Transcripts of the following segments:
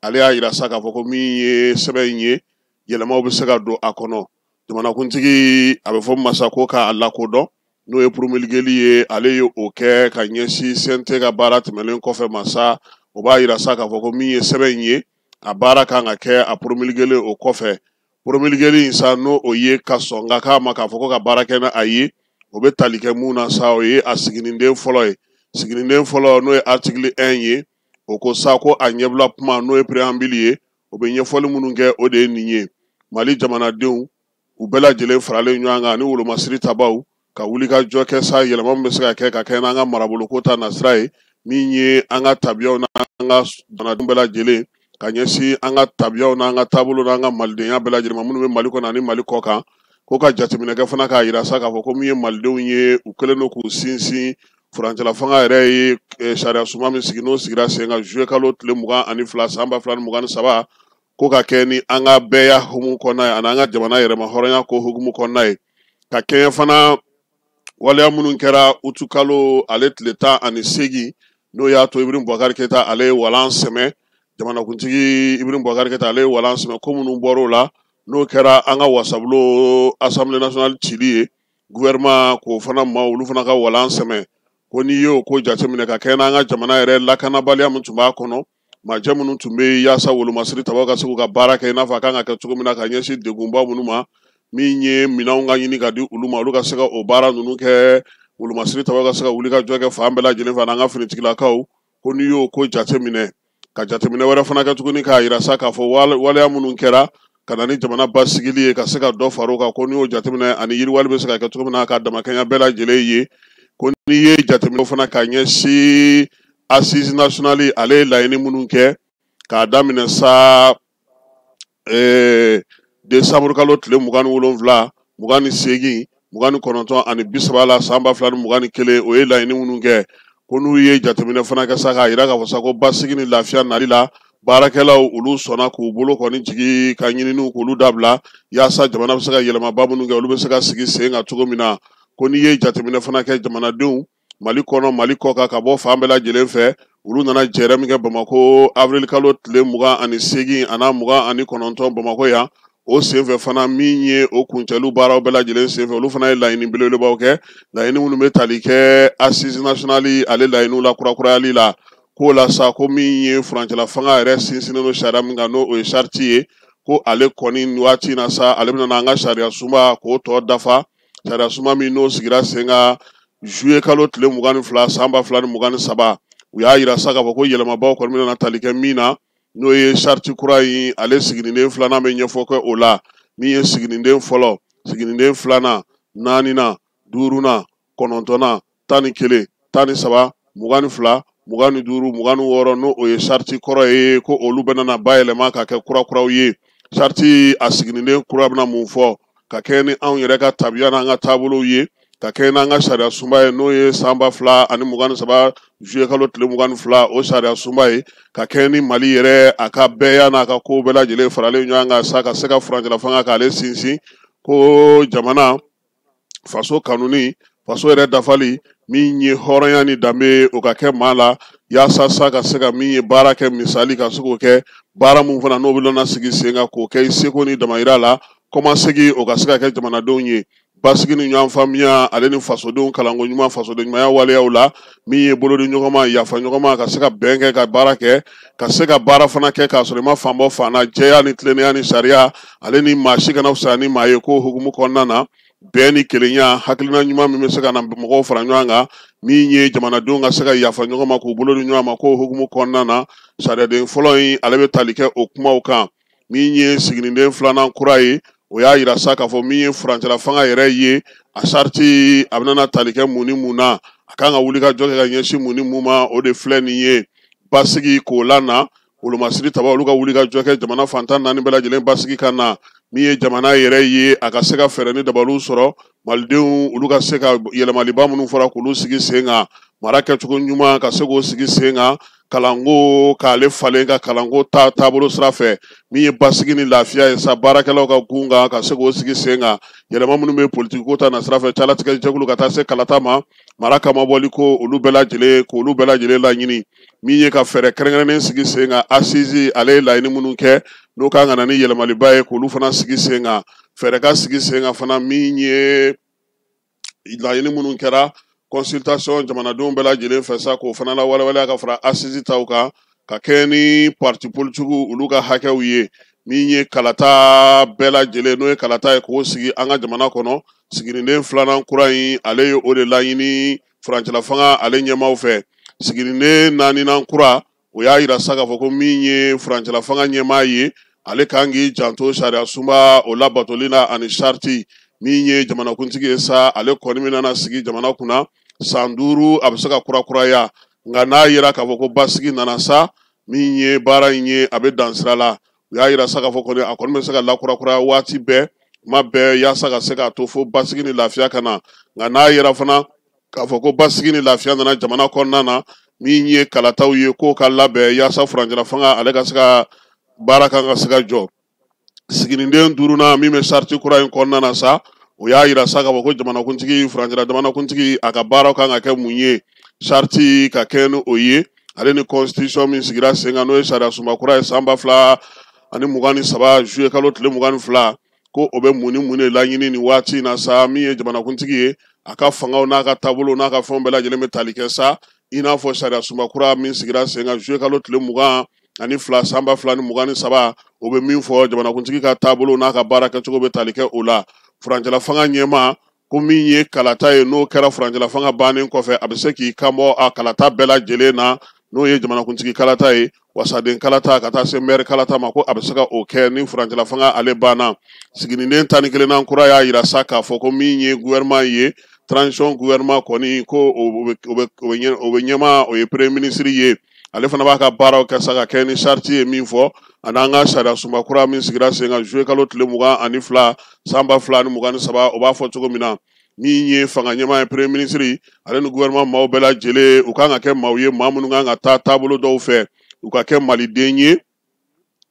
ale y'a yira sa k'a fɔ ko min ye sɛbɛn in ye yɛlɛmaw bɛ se ka don a kɔnɔ jamanakuntigi a bɛ fɔ masa ko k'a lakodɔn n'o ye promulgueli ye ale ye o kɛ ka ɲɛsin CNT ka baara tɛmɛnen kɔfɛ masa o b'a yira sa k'a fɔ ko min ye sɛbɛn in ye a baara kan ka kɛ a promulgueli o kɔfɛ promulgueli in sa n'o o ye ka sɔn nka k'a ma k'a fɔ ko ka baara kɛ n'a ye o bɛ tali kɛ mun na sa o ye a sigininden fɔlɔ ye sigininden fɔlɔ n'o ye article 1 ye o ko sa ko a ɲɛbila kuma n'o ye préambule ye o bɛ ɲɛfɔli minnu kɛ o de ye nin ye Mali jamanadenw u bɛɛ lajɛlen faralen ɲɔgɔn kan ani wolomasiri tabaw ka wuli ka jɔ kɛ sa yɛlɛma min bɛ se ka kɛ ka kɛ n'an ka maraboloko ta nasira ye min ye an ka tabiyaw n'an ka jamanadenw bɛɛ lajɛlen ka ɲɛsin an ka tabiyaw n'an ka taabolo n'an ka malidenya bɛɛ lajɛlen ma minnu bɛ Mali kɔnɔ ani Mali kɔ kan ko ka jateminɛkɛ fana k'a yira sa k'a fɔ ko min ye malidenw ye u kɛlen don k'u sinsin furancɛla fanga yɛrɛ ye sariya suma min sigi n'o sigira sen kan juillet kalo tile 22 san 2023 ko ka kɛ ni an ka bɛɛ ya hukumu kɔnɔna ye ani an ka jamana yɛrɛma hɔrɔnya ko hukumu kɔnɔna ye ka kɛɲɛ fana waleya minnu kɛra utu kalo ale tile 18 n'o y'a to Ibrahim Boubacar Keita ale ye walan sɛmɛ jamanakuntigi Ibrahim Boubacar Keita ale ye walan sɛmɛ ko minnu bɔr'o la n'o kɛra an ka wasabulo Assemblée nationale cili ye gouvernement k'o fana ma olu fana ka walan sɛmɛ ko n'i y'o ko jateminɛ ka kɛ n'an ka jamana yɛrɛ lakanabaliya min tun b'a kɔnɔ majɛ minnu tun bɛ yaasa wolomasiri tabaw ka se k'u ka baara kɛ i n'a fɔ a kan ka kɛ cogo min na ka ɲɛsin degunba minnu ma min ye minɛnw ka ɲini ka di olu ma olu ka se ka o baara ninnu kɛ wolomasiri tabaw ka se ka wuli ka jɔ kɛ fan bɛɛ lajɛlen fɛ n'an ka finitigilakaw ko n'i y'o ko jateminɛ ka jateminɛ wɛrɛ fana kɛ tuguni k'a yira sa k'a fɔ waleya minnu kɛra ka na ni jamana basigili ye ka se ka dɔ far'o kan ko n'i y'o jateminɛ ani yiriwali bɛ se ka kɛ cogo min na ka damakɛnya bɛɛ lajɛlen ye ko n'i ye jateminɛ fana ka ɲɛsin assise nationale ale ye laɲini minnu kɛ k'a daminɛ sa décembre kalo tile 27 28 29 ani 30 la san 2021 o ye laɲini minnu kɛ ko n'u ye jateminɛ fana kɛ sa k'a yira k'a fɔ sa ko basigi ni lafiya nali la baarakɛlaw olu sɔnna k'u bolo kɔni jigi ka ɲininiw k'olu dabila yaasa jamana bɛ se ka yɛlɛmaba minnu kɛ olu bɛ se ka sigi sen kan cogo min na ko n'i ye jateminɛ fana kɛ jamanadenw Mali kɔnɔ Mali kɔ kan ka bɔ fan bɛɛ lajɛlen fɛ olu nana jɛrɛ min kɛ Bamako avril kalo tile 28 ana 29 Bamako yan o senfɛ fana min ye o kuncɛliw baaraw bɛɛ lajɛlen senfɛ olu fana ye laɲini belebelebaw kɛ laɲini minnu bɛ tali kɛ assise nationale ale laɲiniw la kurakurayali la ko la sa ko min ye furancɛla fanga yɛrɛ sinsinnen don sariya min kan n'o o ye charte ye ko ale kɔni waati in na sa ale bɛna n'an ka sariya sunba k'o tɔ dafa sariya sunba min n'o sigira sen kan juillet kalo tile 22 san 2023 u y'a yira sa k'a fɔ ko yɛlɛmabaw kɔni bɛna tali kɛ min na n'o ye charte kura in ale sigininden filanan bɛ ɲɛfɔ kɛ o la min ye sigininden fɔlɔ sigininden filanan naaninan duurunan kɔnɔntɔnnan 11 13 22 25 26 n'o o ye charte kɔrɔ ye ko olu bɛna bayɛlɛma ka kɛ kurakuraw ye charte a sigininden kura bɛna mun fɔ ka kɛ ni anw yɛrɛ ka tabiya n'an ka taabolow ye ka kɛ n'an ka sariya sunba ye n'o ye san 2023 juillet kalo tile 22 o sariya sunba ye ka kɛ ni Mali yɛrɛ a ka bɛɛya n'a ka ko bɛɛ lajɛlen faralen ɲɔgɔn kan sa ka se ka furancɛla fanga k'ale sinsin ko jamana faso kanuni faso yɛrɛ dafali min ye hɔrɔnya ni danbe o ka kɛ maa la yaasa sa ka se ka min ye baara kɛ misali ka se k'o kɛ baara mun fana n'o bɛ na sigi sen kan k'o kɛ i seko ni damayira la kɔmasegi o ka se ka kɛ jamanadenw ye basigi ni ɲɔgɔn faamuya ale ni fasodenw kalanko ɲuman fasoden ɲumanya waleyaw la min ye bolo di ɲɔgɔn ma yafa ɲɔgɔn ma ka se ka bɛn kɛ ka baara kɛ ka se ka baara fana kɛ k'a sɔrɔ i ma fan bɔ fan na jɛya ni tilennenya ni sariya ale ni maa si kana fisaya ni maa ye ko hukumu kɔnɔna na bɛn ni kelenya hakilina ɲuman min bɛ se ka na mɔgɔw fara ɲɔgɔn kan min ye jamanadenw ka se ka yafa ɲɔgɔn ma k'u bolo di ɲɔgɔn ma ko hukumu kɔnɔna na sariyaden fɔlɔ in ale bɛ tali kɛ o kumaw kan min ye sigininden filanan kura ye o y'a yira sa k'a fɔ min ye furancɛla fanga yɛrɛ ye a charte a bɛna tali kɛ mun ni mun na a kan ka wuli ka jɔ kɛ ka ɲɛsin mun ni mun ma o de filɛ nin ye basigi k'o la na wolomasiri tabaw olu ka wuli ka jɔ kɛ jamana fantan naani bɛɛ lajɛlen basigi ka na min ye jamana yɛrɛ ye a ka se ka fɛɛrɛ ni dabaliw sɔrɔ malidenw olu ka se ka yɛlɛmaliba minnu fɔra k'olu sigi sen kan mara kɛcogo ɲuman ka se k'o sigi sen kan kalanko k'ale falen ka kalanko taabolo sira fɛ min ye basigi ni lafiya ye sa baarakɛlaw ka gun kan ka se k'o sigi sen kan yɛlɛma minnu bɛ politiki ko ta na sira fɛ calatigɛ jɛkulu ka taa se kalata ma mara kama bɔli ko olu bɛɛ lajɛlen k'olu bɛɛ lajɛlen laɲini min ye ka fɛɛrɛ kɛrɛnkɛrɛnnen sigi sen kan asisi ale ye laɲini minnu kɛ n'o kan ka na ni yɛlɛmaliba ye k'olu fana sigi sen kan fɛɛrɛ ka sigi sen kan fana min ye laɲini minnu kɛra consultation jamanadenw bɛɛ lajɛlen fɛ sa k'o fana lawaleya ka fara asisi taw kan ka kɛ ni parti politigiw olu ka hakɛw ye min ye kalata bɛɛ lajɛlen n'o ye kalata ye k'o sigi an ka jamana kɔnɔ sigininden filanan kura in ale ye o de laɲini furancɛla fanga ale ɲɛmaw fɛ sigininden naaninan kura o y'a yira sa k'a fɔ ko min ye furancɛla fanga ɲɛmaa ye ale kan k'i janto sariya sunba o labatoli la ani sariti min ye jamanakuntigi ye sa ale kɔni min nana sigi jamana kunna san 5 a bɛ se ka kurakuraya nka n'a yira k'a fɔ ko basigi nana sa min ye baara in ye a bɛ dan sira la u y'a yira sa k'a fɔ kɔni a kɔni bɛ se ka lakurakuraya waati bɛɛ kuma bɛɛ yaasa ka se k'a to fo basigi ni lafiya ka na nka n'a yira fana k'a fɔ ko basigi ni lafiya nana jamana kɔnɔna na min ye kalataw ye k'o ka labɛn yaasa furancɛla fanga ale ka se ka baara kan ka se ka jɔ sigininden 5nan min bɛ sariti kura in kɔnɔna na sa o y'a yira sa k'a fɔ ko jamanakuntigi furancɛla jamanakuntigi a ka baaraw kan ka kɛ mun ye sariti ka kɛ ni o ye ale ni constitution min sigira sen kan n'o ye sariya sunba kura ye san 2023 juillet kalo tile 22 ko o bɛ mun ni mun de laɲini nin waati in na sa min ye jamanakuntigi ye a ka fangaw n'a ka taabolo n'a ka fɛnw bɛɛ lajɛlen bɛ tali kɛ sa i n'a fɔ sariya sunba kura min sigira sen kan juillet kalo tile 22 san 2023 o bɛ min fɔ jamanakuntigi ka taabolo n'a ka baara kɛcogo bɛ tali kɛ o la furancɛla fanga ɲɛma ko min ye kalata ye n'o kɛra furancɛla fanga bannen kɔfɛ a bɛ se k'i kanbɔ a kalata bɛɛ lajɛlen na n'o ye jamanakuntigi kalata ye wasaden kalata ka taa se maire kalata ma ko a bɛ se ka o kɛ ni furancɛla fanga ale banna sigininden 11nan kura y'a yira sa k'a fɔ ko min ye gouvernement ye transition gouvernement kɔni ko o bɛ ɲɛma o ye premier ministre ye ale fana b'a ka baaraw kɛ sa ka kɛ ni sariti ye min fɔ ani an ka sariya sunba kura min sigira sen kan juillet kalo tile 22 san 2023 o b'a fɔ cogo min na min ye fanga ɲɛmaa ye premier ministre ale ni gouvernement maaw bɛɛ lajɛlen u kan ka kɛ maaw ye maa minnu kan ka taa taabolo dɔw fɛ u ka kɛ maliden ye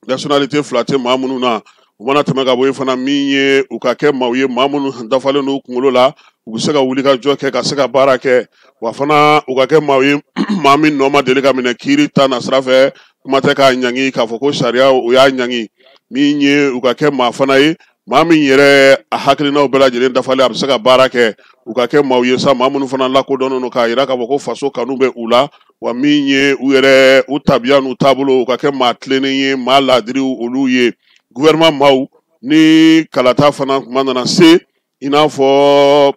nationalité fila tɛ maa minnu na u mana tɛmɛ ka bɔ yen fana min ye u ka kɛ maaw ye maa minnu dafalen n'u kunkolo la u bɛ se ka wuli ka jɔ kɛ ka se ka baara kɛ wa fana u ka kɛ maaw ye maa min nɔ ma deli ka minɛ kiiri ta na sira fɛ kuma tɛ k'a ɲangi k'a fɔ ko sariya o y'a ɲangi min ye u ka kɛ maa fana ye maa min yɛrɛ a hakilinaw bɛɛ lajɛlen dafalen a bɛ se ka baara kɛ u ka kɛ maaw ye sa maa minnu fana lakodɔnnen don k'a yira k'a fɔ ko faso kanu bɛ u la wa min ye u yɛrɛ u tabiya n'u taabolo u ka kɛ maa tilennen ye maa laadiriw olu ye gouvernement maaw ni kalata fana kuma nana se i n'a fɔ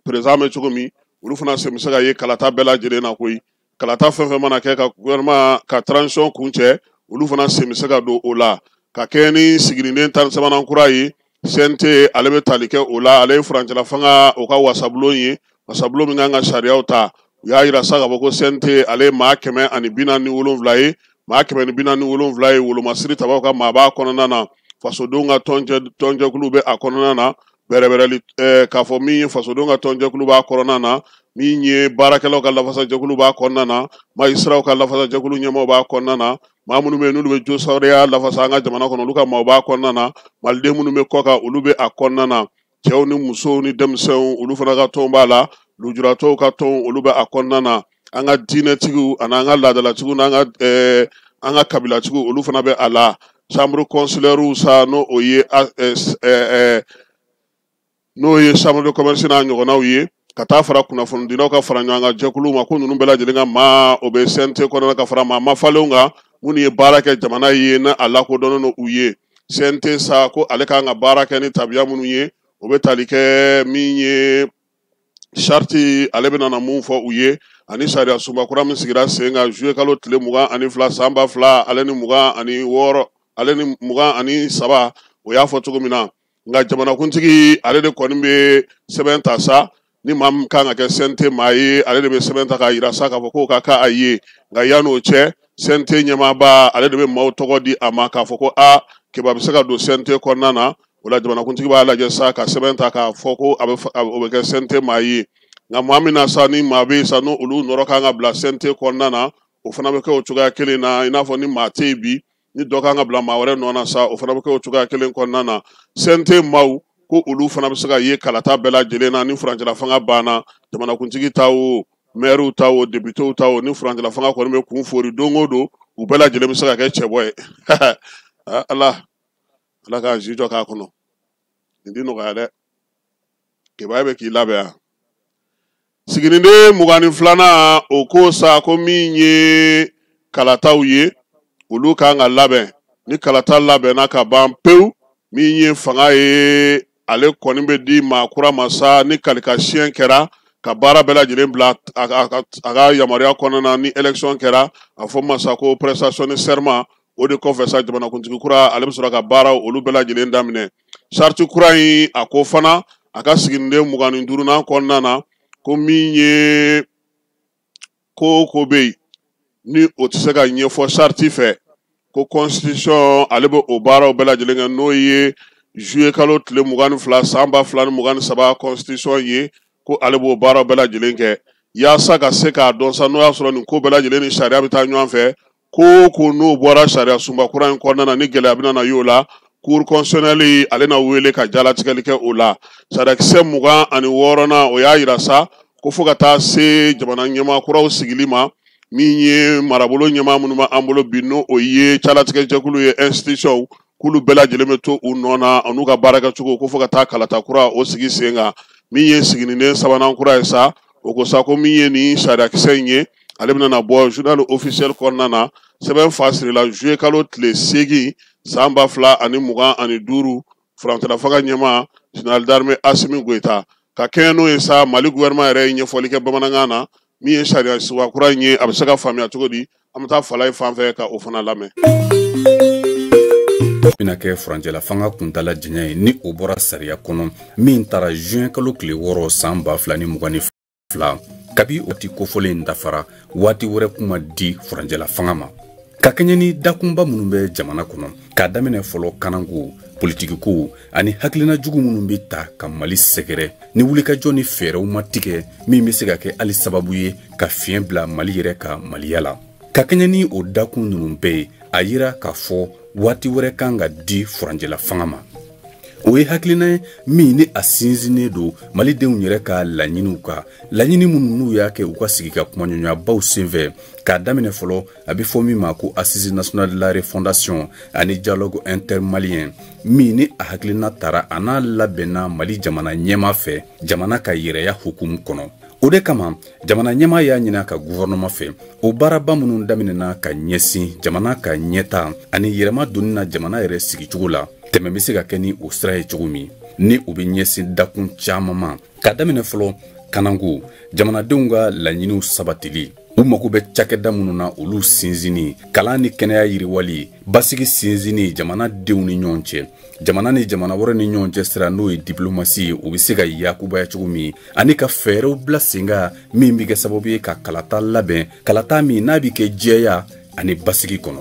président bɛ cogo min olu fana se bɛ se ka ye kalata bɛɛ lajɛlen na koyi kalata fɛn fɛn mana kɛ ka gouvernement ka transition kun cɛ olu fana se bɛ se ka don o la ka kɛ ni sigininden 13nan kura ye CNT ale bɛ tali kɛ o la ale ye furancɛla fanga o ka wasabulon ye wasabulon min kan ka sariyaw ta u y'a yira sa k'a fɔ ko CNT ale ye maa 147 ye maa 147 ye wolomasiri tabaw ka maa b'a kɔnɔna na fasodenw ka tɔnjɛkulu bɛ a kɔnɔna na bɛrɛbɛrɛli k'a fɔ min ye fasodenw ka tɔnjɛkulu b'a kɔnɔna na min ye baarakɛlaw ka lafasajɛkulu b'a kɔnɔna na majisiraw ka lafasajɛkulu ɲɛmaaw b'a kɔnɔna na maa minnu bɛ yen n'olu bɛ josɔrɔya lafasa an ka jamana kɔnɔ olu ka maaw b'a kɔnɔna na maliden minnu bɛ kɔ kan olu bɛ a kɔnɔna na cɛw ni musow ni denmisɛnw olu fana ka tɔn b'a la lujuratɔw ka tɔn olu bɛ a kɔnɔna na an ka diinɛtigiw ani an ka laadalatigiw n'an ka kabilatigiw olu fana bɛ a la chambre consulaire sa n'o ye chambre de commerce n'a ɲɔgɔnnaw ye ka taa fara kunnafonidilaw ka fara ɲɔgɔn kan jɛkulu ma ko ninnu bɛɛ lajɛlen ka maa o bɛ CNT kɔnɔna ka fara maa mafalenw kan minnu ye baara kɛ jamana ye na a lakodɔnnen don u ye CNT sa ko ale kan ka baara kɛ ni tabiya minnu ye o bɛ tali kɛ min ye sariti ale bɛ nana mun fɔ u ye ani sariya sunba kura min sigira sen kan juillet kalo tile 22 san 2026 ale ni 23 o y'a fɔ cogo min na nka jamanakuntigi ale de kɔni bɛ sɛbɛn ta sa ni maa min kan ka kɛ CNT maa ye ale de bɛ sɛbɛn ta k'a yira sa k'a fɔ k'o ka k'a ye nka yan'o cɛ CNT ɲɛmaaba ale de bɛ maaw tɔgɔ di a ma k'a fɔ ko keba bɛ se ka don CNT kɔnɔna na o la jamanakuntigi b'a lajɛ sa ka sɛbɛn ta k'a fɔ ko o bɛ kɛ CNT maa ye nka maa min na sa ni maa bɛ yen sa n'o olu nɔrɔ kan ka bila CNT kɔnɔna na o fana bɛ kɛ o cogoya kelen na i n'a fɔ ni maa tɛ yen bi ni dɔ kan ka bila maa wɛrɛ nɔ na sa o fana bɛ kɛ o cogoya kelen kɔnɔna na CNT maaw ko olu fana bɛ se ka ye kalata bɛɛ lajɛlen na ni furancɛla fanga banna jamanakuntigi ta o maire ta o député ta o ni furancɛla fanga kɔni bɛ kun fori don o don u bɛɛ lajɛlen bɛ se ka kɛ cɛbɔ ye ala ka ji jɔ k'a kɔnɔ nin di nɔgɔya dɛ kibaye bɛ k'i labɛn yan siginiden 22nan o ko sa ko min ye kalataw ye olu kan ka labɛn ni kalata labɛnna ka ban pewu min ye fanga ye ale kɔni bɛ di maa kura ma sa ni kalikasiyɛn kɛra ka baara bɛɛ lajɛlen bila a ka yamaruya kɔnɔna ni élection kɛra a fɔ masa ko prestation ni serment o de kɔfɛ sa jamanakuntigi kura ale bɛ sɔrɔ ka baara olu bɛɛ lajɛlen daminɛ charte kura in a ko fana a ka siginiden 25nan kɔnɔna na ko min ye ko bɛ yen ni o tɛ se ka ɲɛfɔ charte fɛ ko constitution ale bɛ o baaraw bɛɛ lajɛlen kɛ n'o ye juillet kalo tile 22 san 2023 constitution ye ko ale b'o baaraw bɛɛ lajɛlen kɛ yaasa ka se k'a dɔn sa n'o y'a sɔrɔ nin ko bɛɛ lajɛlen ni sariya bɛ taa ɲɔgɔn fɛ ko n'o bɔra sariya sunba kura in kɔnɔna na ni gɛlɛya bɛ na y'o la cour constitutionnelle ale na wele ka jalatigɛli kɛ o la sariyakisɛ 26nan o y'a yira sa ko fo ka taa se jamana ɲɛmaa kuraw sigili ma min ye marabolo ɲɛmaa minnu b'an bolo bi n'o o ye calatigɛjɛkulu ye institution k'olu bɛɛ lajɛlen bɛ to u nɔ na n'u ka baara kɛcogo ko fo ka taa kalata kura o sigi sen kan min ye siginiden 3nan kura ye sa o ko sa ko min ye nin sariyakisɛ in ye ale bɛna bɔ journal officiel kɔnɔna na sɛbɛn fa sirila juillet kalo tile 8 san 2025 furancɛla fanga ɲɛmaa général d'armée Assimi Goïta ka kɛɲɛ n'o ye sa Mali gouvernement yɛrɛ ye ɲɛfɔli kɛ bamanankan na min ye sariya suba kura in ye a bɛ se ka faamuya cogo di an bɛ taa fala ye fan fɛ ka o fana lamɛn. bɛna kɛ furancɛla fanga kuntala jɛnya ye ni o bɔra sariya kɔnɔ min taara juin kalo tile 6 san 2022 kabi o ti kofɔlen dafara waati wɛrɛ kuma di furancɛla fanga ma ka kɛɲɛ ni dakunba minnu bɛ jamana kɔnɔ k'a daminɛ fɔlɔ kanako politikiko ani hakilina jugu minnu bɛ ta ka Mali sɛgɛrɛ ni wulikajɔ ni fɛɛrɛw ma tigɛ min bɛ se ka kɛ hali sababu ye ka fiɲɛ bila Mali yɛrɛ ka maliya la ka kɛɲɛ ni o dakun ninnu bɛɛ ye a yira k'a fɔ waati wɛrɛ kan ka di furancɛla fanga ma o ye hakilina ye min ni a sinsinnen don malidenw yɛrɛ ka laɲiniw kan laɲini minnu n'u y'a kɛ u ka sigi ka kumaɲɔgɔnyabaw senfɛ k'a daminɛ fɔlɔ a bɛ fɔ min ma ko assise nationale de la refondation ani dialogue intermalien min ni a hakilina tara a n'a labɛnna Mali jamana ɲɛmaa fɛ jamana ka yɛrɛya hukumu kɔnɔ o de kama jamana ɲɛmaa y'a ɲini a ka gouvernement fɛ o baaraba minnu daminɛna ka ɲɛsin jamana ka ɲɛta ani yɛrɛma donni na jamana yɛrɛ sigicogo la tɛmɛ bɛ se ka kɛ ni o sira ye cogo min ni u bɛ ɲɛsin dakun caman ma ka daminɛ fɔlɔ kanako jamanadenw ka laɲiniw sabatili u mago bɛ cakɛda minnu na olu sinsinni kalan ni kɛnɛya yiriwali basigi sinsinni jamanadenw ni ɲɔgɔn cɛ jamana ni jamana wɛrɛ ni ɲɔgɔn cɛ sira n'o ye diplomasi ye u bɛ se ka yakubaya cogo min ani ka fɛɛrɛw bila sen kan min bɛ kɛ sababu ye ka kalata labɛn kalata min n'a bɛ kɛ jɛya ani basigi kɔnɔ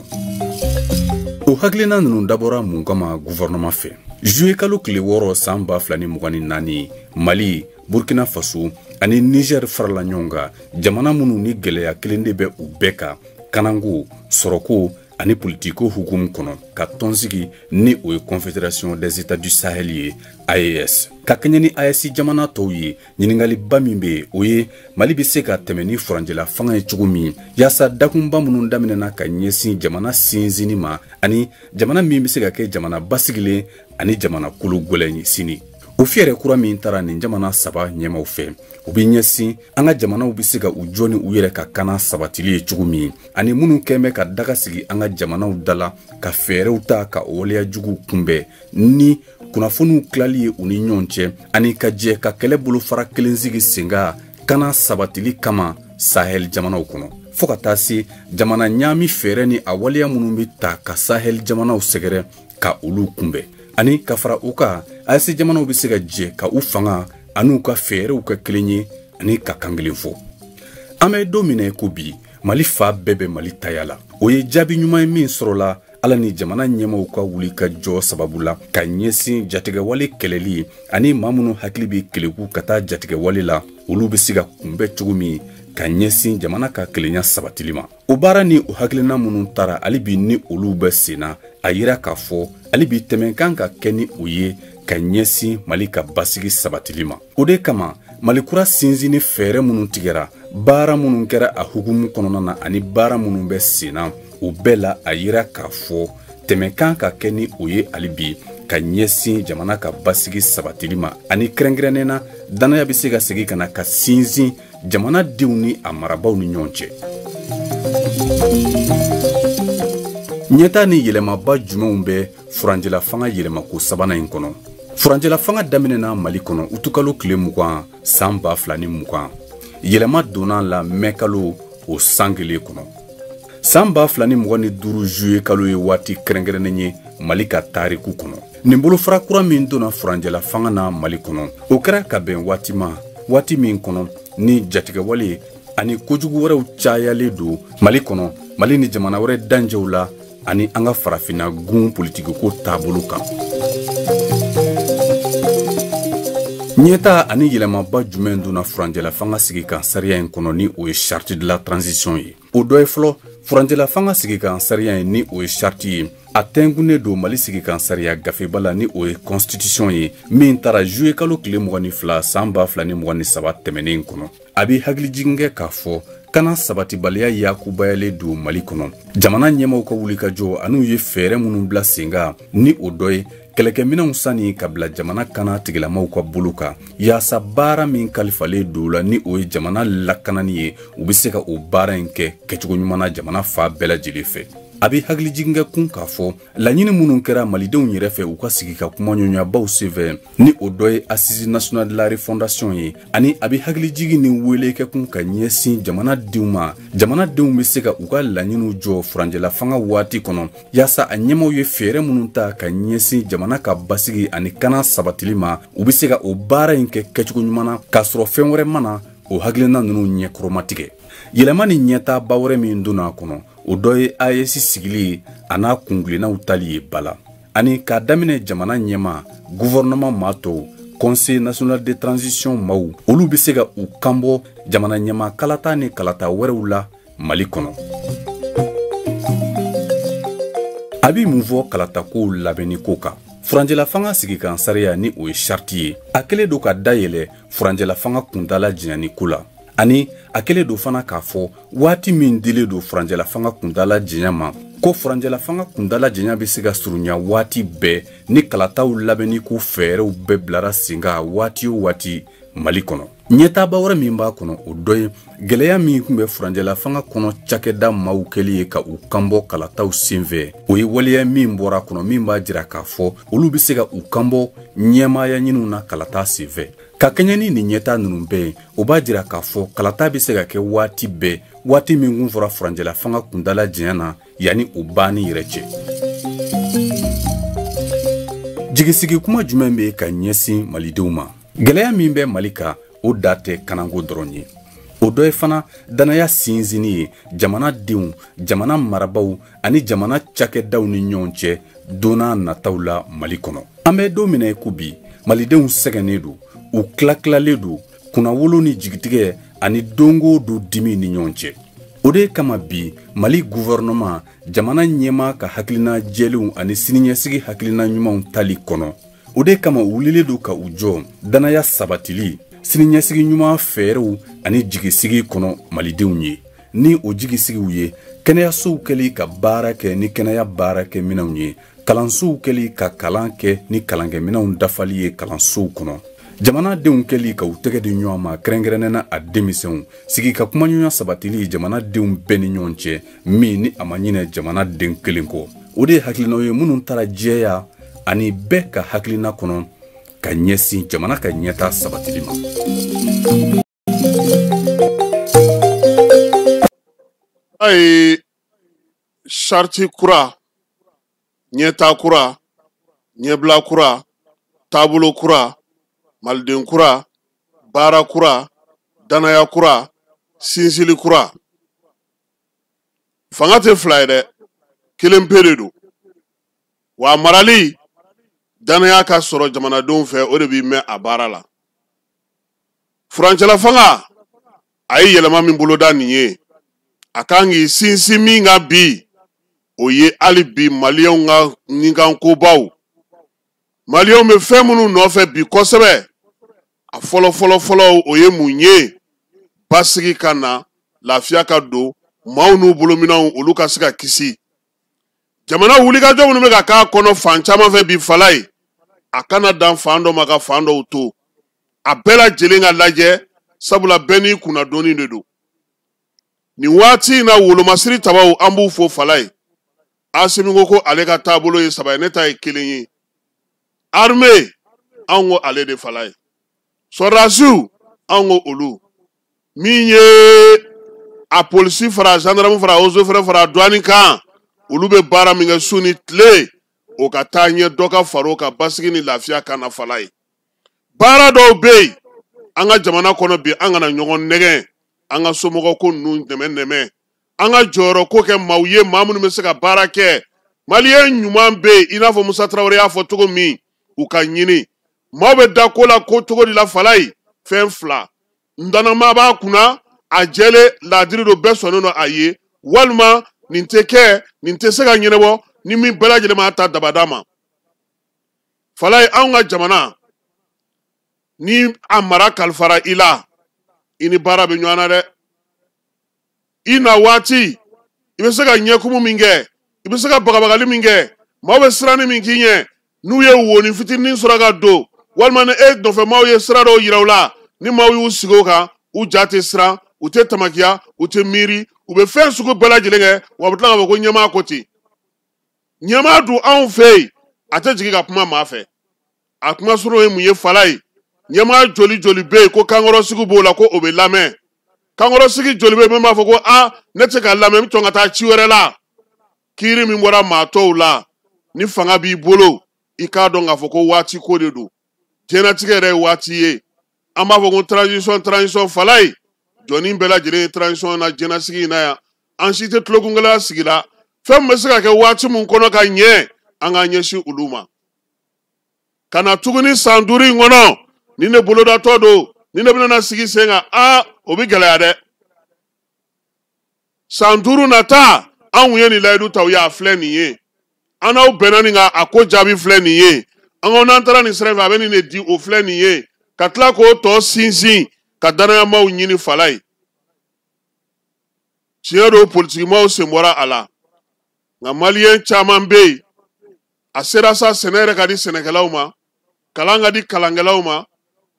o hakilina ninnu dabɔra mun kama gouvernement fɛ juillet kalo tile 6 san 2024 Mali Burkina Faso ani Niger farala ɲɔgɔn kan jamana minnu ni gɛlɛya kelen de bɛ u bɛɛ kan kanako sɔrɔko ani politiko hukumu kɔnɔ ka tɔnsigi ni o ye Confédération des États du Sahel ye AES ka kɛɲɛ ni AES jamana tɔw ye ɲininkaliba min bɛ o ye Mali bɛ se ka tɛmɛ ni furancɛla fanga ye cogo min yaasa dakunba minnu daminɛna ka ɲɛsin jamana sinsinni ma ani jamana min bɛ se ka kɛ jamana basigilen ani jamana kolo gɛlɛn sini o fɛɛrɛ kura min taara nin jamana saba ɲɛmaw fɛ u bɛ ɲɛsin an ka jamanaw bɛ se ka u jɔ ni u yɛrɛ ka kana sabatili ye cogo min ani minnu kɛn bɛ ka daga sigi an ka jamanaw dala ka fɛɛrɛw ta ka o waleyajuguw kunbɛn ni kunnafoniw tilali ye u ni ɲɔgɔn cɛ ani ka jɛ ka kɛlɛ bolofara kelen sigi sen kan kana sabatili kama Sahel jamanaw kɔnɔ fo ka taa se jamana ɲaami fɛɛrɛ ni a waleya minnu bɛ ta ka Sahel jamanaw sɛgɛrɛ ka olu kunbɛn ani ka fara u kan AES jamanaw bɛ se ka jɛ ka u fanga ani u ka fɛɛrɛw kɛ kelen ye ani ka kan kelen fɔ an bɛ don min na ko bi Mali fa bɛɛ bɛ Mali taya la o ye jaabi ɲuman ye min sɔrɔla ala ni jamana ɲɛmaw ka wuli ka jɔ sababu la ka ɲɛsin jatigɛwale kɛlɛli ani maa minnu hakili bɛ keleku ka taa jatigɛwale la olu bɛ se ka kunbɛn cogo min ka ɲɛsin jamana ka kelenya sabatili ma. O baara ni o hakilina minnu taara hali bi ni olu bɛ senna a yira k'a fɔ hali bi tɛmɛ kan ka kɛ ni o ye ka ɲɛsin Mali ka basigi sabatili ma. O de kama Malikura sinsin ni fɛɛrɛ minnu tigɛra baara minnu kɛra a hukumu kɔnɔna na ani baara minnu bɛ senna o bɛɛ la a yira k'a fɔ tɛmɛ kan ka kɛ ni o ye hali bi ka ɲɛsin jamana ka basigi sabatili ma ani kɛrɛnkɛrɛnnena danaya bɛ se ka segin ka na ka sinsin jamanadenw ni a marabaw ni ɲɔgɔn cɛ. ɲɛta ni yɛlɛmaba jumɛnw bɛ furanjɛla fanga yɛlɛmako sabanan in kɔnɔ. furanjɛla fanga daminɛna Mali kɔnɔ utukalo tile 20 san 2020 yɛlɛma donna la mɛ kalo o san kelen kɔnɔ. san 2025 juillet kalo ye waati kɛrɛnkɛrɛnnen ye Mali ka tariku kɔnɔ. nin bolofara kura min donna furanjɛla fanga na Mali kɔnɔ o kɛra ka bɛn waati ma waati min kɔnɔ ni jatigɛwale ani kojugu wɛrɛw cayalen don Mali kɔnɔ Mali ni jamana wɛrɛ danjɛw la ani an ka farafinna gun politikiko taabolo kan. ɲɛta ani yɛlɛmaba jumɛn donna furanjɛla fanga sigi kan sariya in kɔnɔ ni o ye charte de la transition ye. o dɔ ye fɔlɔ furanjɛla fanga sigi kan sariya ye ni o ye charte ye a tɛnkunnen don Mali sigi kan sariya gafeba la ni o ye constitution ye min taara juillet kalo tile 22 san 2023 tɛmɛnen kɔnɔ. a bɛ hakilijigin kɛ k'a fɔ kana sabatibaliya yakubayalen don Mali kɔnɔ. jamana ɲɛmaw ka wulikajɔ an'u ye fɛɛrɛ minnu bila sen kan ni o dɔ ye kɛlɛkɛminɛnw sani ka bila jamana kana tigilamaw ka bolo kan yaasa baara min kalifalen don la ni o ye jamana lakanani ye u bɛ se ka o baara in kɛ kɛcogo ɲuman na jamana fa bɛɛ lajɛlen fɛ. a bɛ hakilijigin kɛ kun k'a fɔ laɲini minnu kɛra malidenw yɛrɛ fɛ u ka sigi ka kuma ɲɔɲɔbaw senfɛ ni o dɔ ye assise nationale de la refondation ye ani a bɛ hakilijigin ni wele kɛ kun ka ɲɛsin jamanadenw ma jamanadenw bɛ se ka u ka laɲiniw jɔ furanjɛla fanga waati kɔnɔ yaasa a ɲɛmaw ye fɛɛrɛ minnu ta ka ɲɛsin jamana ka basigi ani kana sabatili ma u bɛ se ka o baara in kɛ kɛcogo ɲuman na k'a sɔrɔ fɛn wɛrɛ mana o hakilina ninnu ɲɛkɔrɔmatigɛ. yɛlɛma ni ɲɛtaba wɛrɛ min donna a kɔnɔ o dɔ ye AES sigili ye a n'a kungilennaw tali ye bala ani k'a daminɛ jamana ɲɛma gouvernement maa tɔw conseil national de transition maaw olu bɛ se ka u kanbɔ jamana ɲɛma kalata ni kalata wɛrɛw la Mali kɔnɔ. a bɛ mun fɔ kalatakow labɛnni ko kan. furanjɛla fanga sigi kan sariya ni o ye charte ye a kɛlen don ka dayɛlɛ furanjɛla fanga kuntala janyani ko la ani a kɛlen don fana k'a fɔ waati min dilen don furanjɛla fanga kuntala janya ma ko furanjɛla fanga kuntala janya bɛ se ka surunya waati bɛɛ ni kalataw labɛnni ko fɛɛrɛw bɛɛ bilara sen kan waati o waati Mali kɔnɔ. ɲɛtaba wɛrɛ min b'a kɔnɔ o dɔ ye gɛlɛya min tun bɛ furanjɛla fanga kɔnɔ cakɛda maaw kɛli ye ka u kanbɔ kalataw senfɛ o ye waleya min bɔra kɔnɔ min b'a jira k'a fɔ olu bɛ se ka u kanbɔ ɲɛmaaya ɲiniw na kalata senfɛ. ka kɛɲɛ ni nin ɲɛta ninnu bɛɛ ye o b'a jira k'a fɔ kalata bɛ se ka kɛ waati bɛɛ waati min kun fɔra furanjɛla fanga kuntala janya na yanni o banni yɛrɛ cɛ. jigisigi kuma jumɛn bɛ ka ɲɛsin malidenw ma. gɛlɛya min bɛ Mali kan o da tɛ kanako dɔrɔn ye o dɔ ye fana danaya sinsinni ye jamanadenw jamana marabaw ani jamana cakɛdaw ni ɲɔgɔn cɛ donna nataw la Mali kɔnɔ. an bɛ don min na ko bi malidenw sɛgɛnnen don u tilatilalen don kunnawolo ni jigitigɛ ani dongo don dimi ni ɲɔgɔn cɛ. o de kama bi Mali gouvernement jamana ɲɛma ka hakilina jɛlenw ani siniɲɛsigi hakilina ɲumanw tali kɔnɔ. o de kama u wulilen don ka u jɔ danaya sabatili siniɲɛsigi ɲuman fɛɛrɛw ani jigisigi kɔnɔ malidenw ye ni o jigisigiw ye kɛnɛyasow kɛli ka baara kɛ ni kɛnɛya baara kɛ minɛnw ye kalansow kɛli ka kalan kɛ ni kalankɛminɛnw dafali ye kalansow kɔnɔ jamanadenw kɛli ka u tɛgɛ di ɲɔgɔn ma kɛrɛnkɛrɛnnena a denmisɛnw sigi ka kumaɲɔgɔnya sabatili jamanadenw bɛɛ ni ɲɔgɔn cɛ min ni a ma ɲinɛ jamanaden kelen kɔ. o de ye hakilinaw ye minnu taara jɛya ani bɛɛ ka hakilina kɔnɔ ka ɲɛsin jamana ka ɲɛta sabatili ma. ayi charte kura ɲɛta kura ɲɛbila kura taabolo kura maliden kura baara kura danaya kura sinsinli kura fanga tɛ fila ye dɛ kelen pe de don wa marali danaya ka sɔrɔ jamanadenw fɛ o de b'i mɛn a baara la furancɛla fanga a ye yɛlɛma min boloda nin ye a kan k'i sinsin min kan bi o ye hali bi maliyɛnw ka ɲinkankobaw maliyɛnw bɛ fɛn minnu nɔfɛ bi kosɛbɛ a fɔlɔ o ye mun ye basigi ka na lafiya ka don maaw n'u bolominɛnw olu ka se ka kisi jamana wulikajɔ minnu bɛ ka k'a kɔnɔ fan caman fɛ bi fala ye a kana dan fan dɔ ma ka fan dɔw to a bɛɛ lajɛlen ka lajɛ sabula bɛɛ n'i kunnadonni de don nin waati in na wolomasiri tabaw an b'u fo fala ye Asimi ko ale ka taabolo ye saba ye ne ta ye kelen ye armée an ko ale de fala ye sɔrɔdasiw an ko olu min ye a polisi fara gendarme fara eaux et forêts fara douane kan olu bɛ baara min kɛ su ni tile o ka taa ɲɛ dɔ ka fara o kan basigi ni lafiya kana fala ye baara dɔw bɛ yen an ka jamana kɔnɔ bi an kana ɲɔgɔn nɛgɛn an ka somɔgɔ ko ninnu nɛmɛ an ka jɔyɔrɔ ko kɛ maaw ye maa minnu bɛ se ka baara kɛ maliyɛn ɲuman bɛ yen i n'a fɔ Musa Tarawele y'a fɔ cogo min u ka ɲini maaw bɛ da ko la ko cogo de la fala ye fɛn fila ndanama b'a kunna a jɛlen laadiri do bɛɛ sɔnnen don a ye walima nin tɛ kɛ nin tɛ se ka ɲɛnabɔ ni min bɛɛ lajɛlen ma ta dabada ma fala ye anw ka jamana ni a mara kalifara i la i ni baara bɛ ɲɔgɔn na dɛ i na waati i bɛ se ka ɲɛkumu min kɛ i bɛ se ka bagabagali min kɛ maaw bɛ siranni min k'i ɲɛ n'u ye woni fitinin sɔrɔ ka don walima ni e nɔfɛ maaw ye sira dɔw yira u la ni maaw y'u sigi o kan u ja tɛ siran u tɛ tamakiya u tɛ miiri u bɛ fɛn sugu bɛɛ lajɛlen kɛ wa a bɛ tila k'a fɔ ko ɲɛmaa ko ten ɲɛmaa dun anw fɛ yen a tɛ jigin ka kuma maa fɛ a kuma surun ye mun ye fala ye ɲɛmaa joli bɛ yen ko kankɔrɔsigi b'o la ko o bɛ lamɛn kankɔrɔsigi joli bɛ yen min b'a fɔ ko ne tɛ ka lamɛn n bɛ tɔn ka taa ci wɛrɛ la kiiri min bɔra maa tɔw la ni fanga b'i bolo i k'a dɔn k'a fɔ ko waati ko de don diɲɛlatigɛ yɛrɛ ye waati ye an b'a fɔ ko transition fala ye jɔnni bɛɛ lajɛlen ye transition na diɲɛlasigi in na yan an si tɛ tulokungɛlɛya sigi la fɛn min bɛ se ka kɛ waati min kɔnɔ ka ɲɛ an k'an ɲɛsin olu ma ka na tuguni san 5 in kɔnɔ ni ne bolodatɔ don ni ne bɛna sigi sen kan o bɛ gɛlɛya dɛ san 5 nata anw ye nin layidu ta u y'a filɛ nin ye an n'aw bɛnna nin kan a ko jaabi filɛ nin ye an ko n'an taara nin sira fɛ a bɛ nin de di o filɛ nin ye ka tila k'o tɔ sinsin ka danayamaw ɲini fala ye tiɲɛ don politikimaw sen bɔra a la nka maliyɛn caman bɛ yen a sera sa sɛnɛ yɛrɛ ka di sɛnɛkɛlaw ma kalan ka di kalankɛlaw ma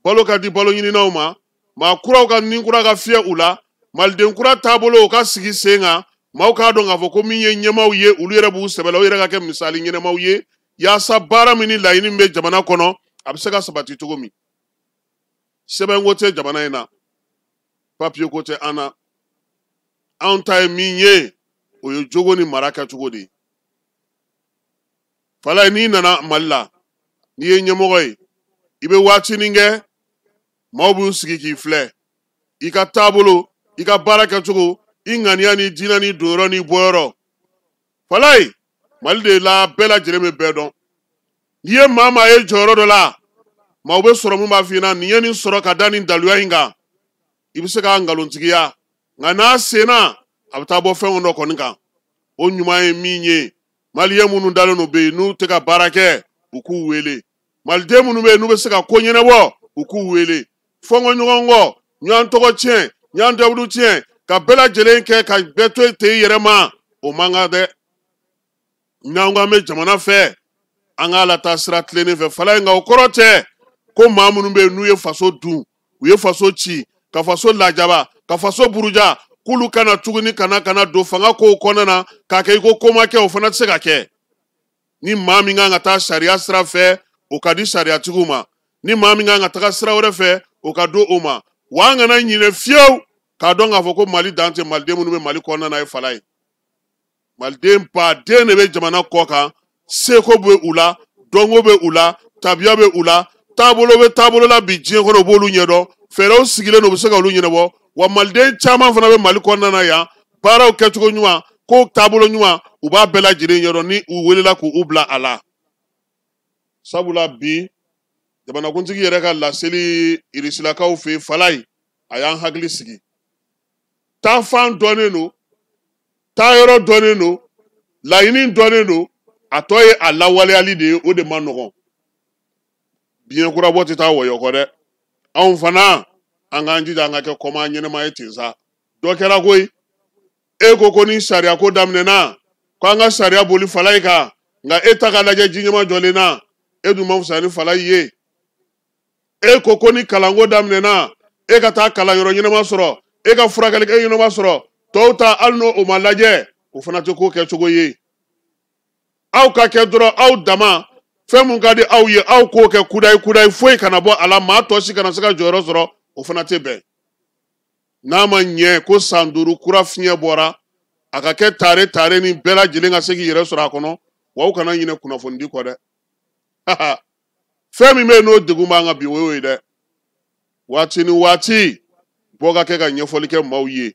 balo ka di balo ɲininaw ma maa kuraw ka ninkura ka fiyɛ u la maliden kura taabolo u ka sigi sen kan maaw k'a dɔn k'a fɔ ko min ye ɲɛmaw ye olu yɛrɛ b'u sɛbɛ la u yɛrɛ ka kɛ misali ɲɛnamaw ye yaasa baara min ni laɲini min bɛ jamana kɔnɔ a bɛ se ka sabati cogo min sɛbɛnko tɛ jamana in na papiye ko tɛ an na anw ta ye min ye o ye jogo ni mara kɛcogo de ye fala ye n'i nana mali la n'i ye ɲɛmɔgɔ ye i bɛ waatinin kɛ maaw b'u sigi k'i filɛ i ka taabolo i ka baara kɛcogo i ŋaniya ni diinɛ ni donyɔrɔ ni bɔyɔrɔ fala ye mali de la bɛɛ lajɛlen bɛ bɛɛ dɔn n'i ye maa ye jɔyɔrɔ dɔ la maaw bɛ sɔrɔ mun b'a f'i ɲɛna nin ye nin sɔrɔ ka da nin daluya in kan i bɛ se k'a nkalontigiya nka n'a senna a bɛ taa bɔ fɛn dɔ kɔni kan o ɲuman ye min ye maliyɛn minnu dalen don bɛ yen n'u tɛ ka baara kɛ u k'u wele maliden minnu bɛ yen n'u bɛ se ka ko ɲɛnabɔ u k'u wele fɔnkɔɲɔgɔn kɔ ɲɔgɔn tɔgɔ tiɲɛ ɲɔgɔn dabudu tiɲɛ ka bɛɛ lajɛlen kɛ ka bɛɛ to ten i yɛrɛ ma o man kan dɛ n'an ko an bɛ jamana fɛ an k'a lataa sira tilennen fɛ fala in nka o kɔrɔ tɛ ko maa minnu bɛ yen n'u ye faso dun u ye faso ci ka faso lajaba ka faso buruja k'olu kana tuguni kana don fanga kow kɔnɔna na k'a kɛ i ko ko ma kɛ o fana tɛ se ka kɛ ni maa min kan ka taa sariya sira fɛ o ka di sariyatigiw ma ni maa min kan ka taga sira wɛrɛ fɛ o ka do o ma wa an kana ɲinɛ fiyewu k'a dɔn k'a fɔ ko mali dan tɛ maliden minnu bɛ mali kɔnɔna na ye fala ye maliden baden de bɛ jamana kɔ kan seko bɛ u la dɔnko bɛ u la tabiya bɛ u la taabolo bɛ taabolo la bi diɲɛ kɔnɔ u b'olu ɲɛdɔn fɛɛrɛw sigilen don u bɛ se ka olu ɲɛnabɔ wa maliden caman fana bɛ mali kɔnɔna na yan baaraw kɛcogo ɲuman ko taabolo ɲuman u b'a bɛɛ lajɛlen ɲɛdɔn ni u welela k'u bila a la sabula bi jamanakuntigi yɛrɛ ka laseli irisilakaw fɛ falai a y'an hakili sigi taafan dɔnnen don taayɔrɔ dɔnnen don laɲini dɔnnen don a tɔ ye a lawaleyali de ye o de ma nɔgɔn biɲɛ kurabɔ tɛ taa wɔyɔ kɔ dɛ anw fana an k'an jija an ka kɛ kɔma ɲɛnɛma ye ten sa dɔ kɛra koyi e ko ni sariya ko daminɛna ko an ka sariya boli falai kan nka e ta ka lajɛ ji ɲɛma jɔlen na e dun ma fisa ni falai ye e ko ni kalanko daminɛna e ka taa kalanyɔrɔ ɲɛnama sɔrɔ e ka furakɛlikɛ ɲɛnama sɔrɔ tɔw ta hali n'o o ma lajɛ o fana tɛ ko kɛcogo ye aw ka kɛ dɔrɔn aw dama fɛn mun ka di aw ye aw k'o kɛ kudayi foyi kana bɔ a la maa tɔ si kana se ka jɔyɔrɔ sɔrɔ o fana tɛ bɛn n'a ma ɲɛ ko san 5 kura fiɲɛ bɔra a ka kɛ tare ni bɛɛ lajɛlen ka se k'i yɛrɛ sɔrɔ a kɔnɔ wa aw kana ɲinɛ kunnafonidi kɔ dɛ fɛn min bɛ yen n'o degun b'an kan bi o y'o ye dɛ waati ni waati bɔ ka kɛ ka ɲɛfɔli kɛ maaw ye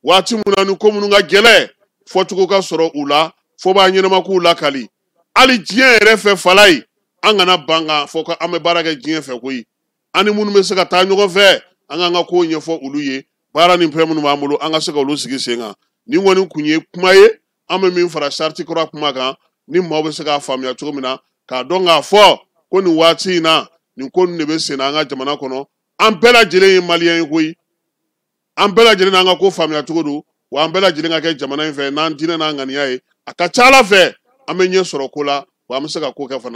waati mun na ni ko minnu ka gɛlɛ fɔcogo ka sɔrɔ u la fo b'a ɲɛnama k'u lakali hali diɲɛ yɛrɛ fɛ falai an kana ban kan fɔ ko an bɛ baara kɛ diɲɛ fɛ koyi an ni minnu bɛ se ka taa ɲɔgɔn fɛ an k'an ka kow ɲɛfɔ olu ye baara ni fɛn minnu b'an bolo an ka se ka olu sigi sen kan ni kɔni kun ye kuma ye an bɛ min fara sariti kura kuma kan ni maaw bɛ se k'a faamuya cogo min na k'a dɔn k'a fɔ ko nin waati in na nin ko nin de bɛ sen na an ka jamana kɔnɔ an bɛɛ lajɛlen ye maliyɛn ye koyi an bɛɛ lajɛlen n'an ka ko faamuya cogo don wa an bɛɛ lajɛlen ka kɛ jamana in fɛ n'an diinɛ n'an ŋaniya ye a ka ca ala fɛ an bɛ ɲɛ sɔrɔ ko la wa an bɛ se ka ko kɛ fana